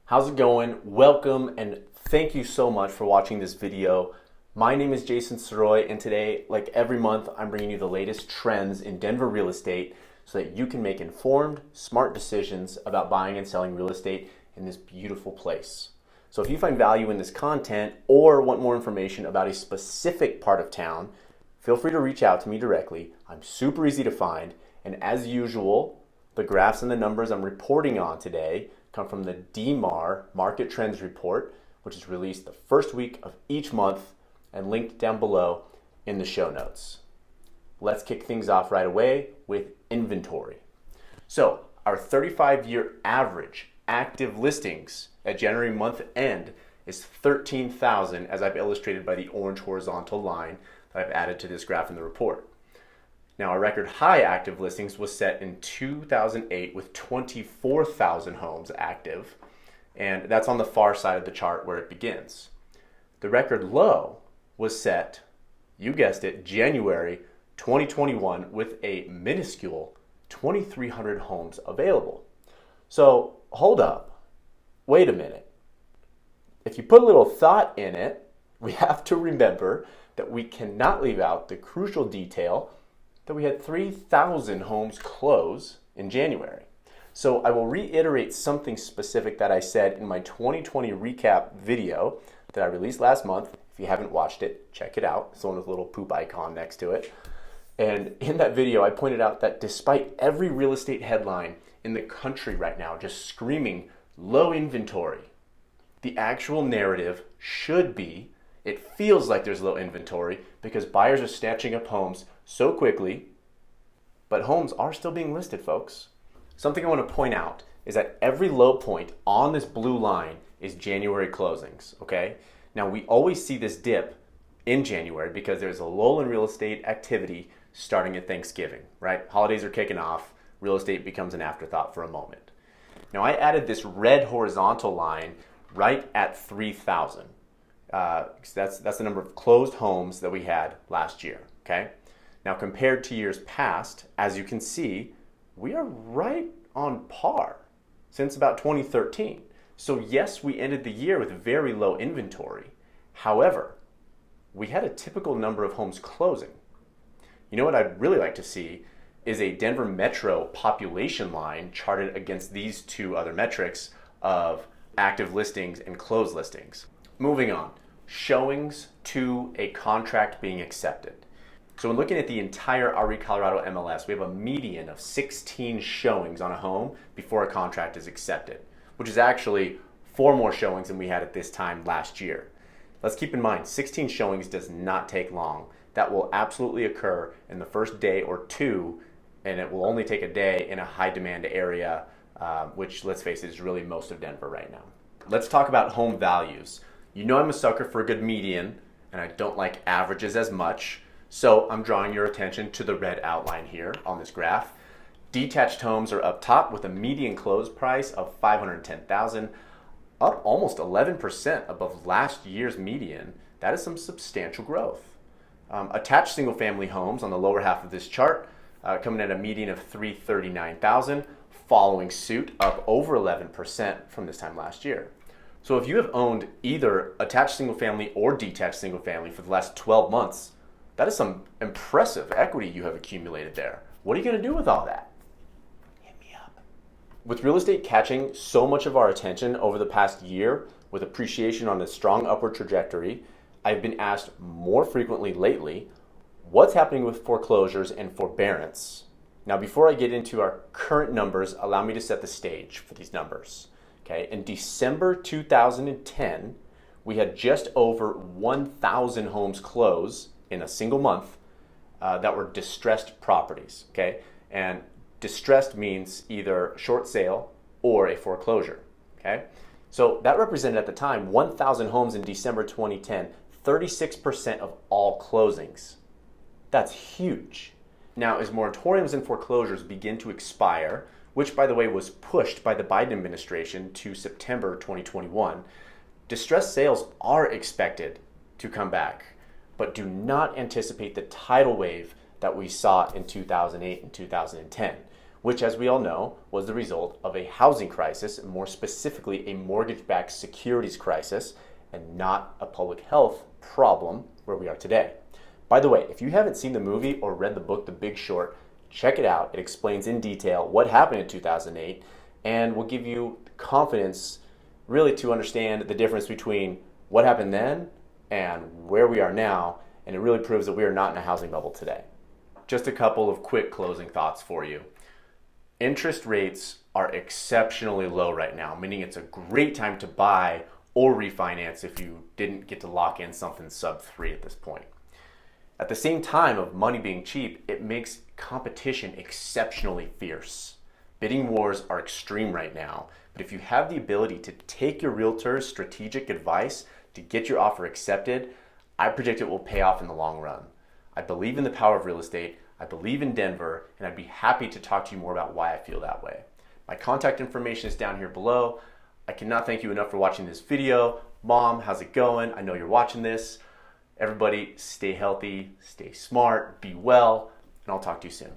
How's it going? Welcome and thank you so much for watching this video. My name is Jason Sirois, and today, like every month, I'm bringing you the latest trends in Denver real estate so that you can make informed, smart decisions about buying and selling real estate in this beautiful place. So if you find value in this content or want more information about a specific part of town, feel free to reach out to me directly. I'm super easy to find, and as usual, the graphs and the numbers I'm reporting on today come from the DMAR Market Trends Report, which is released the first week of each month and linked down below in the show notes. Let's kick things off right away with inventory. So our 35-year average active listings at January month end is 13,000, as I've illustrated by the orange horizontal line that I've added to this graph in the report. Now, our record high active listings was set in 2008 with 24,000 homes active, and that's on the far side of the chart where it begins. The record low was set, you guessed it, January 2021 with a minuscule 2,300 homes available. So, hold up, wait a minute. If you put a little thought in it, we have to remember that we cannot leave out the crucial detail that we had 3,000 homes close in January. So I will reiterate something specific that I said in my 2020 recap video that I released last month. If you haven't watched it, check it out. It's the one with a little poop icon next to it. And in that video, I pointed out that despite every real estate headline in the country right now just screaming low inventory, the actual narrative should be it feels like there's low inventory because buyers are snatching up homes so quickly, but homes are still being listed, folks. Something I want to point out is that every low point on this blue line is January closings, okay? Now, we always see this dip in January because there's a lull in real estate activity starting at Thanksgiving, right? Holidays are kicking off, real estate becomes an afterthought for a moment. Now, I added this red horizontal line right at 3,000. That's the number of closed homes that we had last year, okay? Now, compared to years past, as you can see, we are right on par since about 2013. So yes, we ended the year with very low inventory. However, we had a typical number of homes closing. You know what I'd really like to see is a Denver Metro population line charted against these two other metrics of active listings and closed listings. Moving on, showings to a contract being accepted. So when looking at the entire RE Colorado MLS, we have a median of 16 showings on a home before a contract is accepted, which is actually 4 more showings than we had at this time last year. Let's keep in mind, 16 showings does not take long. That will absolutely occur in the first day or two, and it will only take a day in a high demand area, which, let's face it, is really most of Denver right now. Let's talk about home values. You know I'm a sucker for a good median, and I don't like averages as much, so I'm drawing your attention to the red outline here on this graph. Detached homes are up top with a median close price of $510,000, up almost 11% above last year's median. That is some substantial growth. Attached single-family homes on the lower half of this chart coming at a median of $339,000, following suit, up over 11% from this time last year. So if you have owned either attached single family or detached single family for the last 12 months, that is some impressive equity you have accumulated there. What are you going to do with all that? Hit me up. With real estate catching so much of our attention over the past year, with appreciation on a strong upward trajectory, I've been asked more frequently lately, what's happening with foreclosures and forbearance? Now, before I get into our current numbers, allow me to set the stage for these numbers. Okay, in December 2010, we had just over 1,000 homes close in a single month that were distressed properties. Okay, and distressed means either short sale or a foreclosure. Okay, so that represented at the time 1,000 homes in December 2010, 36% of all closings. That's huge. Now, as moratoriums and foreclosures begin to expire, which, by the way, was pushed by the Biden administration to September 2021, distressed sales are expected to come back, but do not anticipate the tidal wave that we saw in 2008 and 2010. which, as we all know, was the result of a housing crisis, more specifically a mortgage-backed securities crisis, and not a public health problem where we are today. By the way, if you haven't seen the movie or read the book, The Big Short, check it out. It explains in detail what happened in 2008 and will give you confidence really to understand the difference between what happened then and where we are now, and it really proves that we are not in a housing bubble today. Just a couple of quick closing thoughts for you. Interest rates are exceptionally low right now, meaning it's a great time to buy or refinance if you didn't get to lock in something sub 3 at this point. At the same time of money being cheap, it makes competition exceptionally fierce. Bidding wars are extreme right now, but if you have the ability to take your realtor's strategic advice to get your offer accepted, I predict it will pay off in the long run. I believe in the power of real estate, I believe in Denver, and I'd be happy to talk to you more about why I feel that way. My contact information is down here below. I cannot thank you enough for watching this video. Mom, how's it going? I know you're watching this. Everybody, stay healthy, stay smart, be well, and I'll talk to you soon.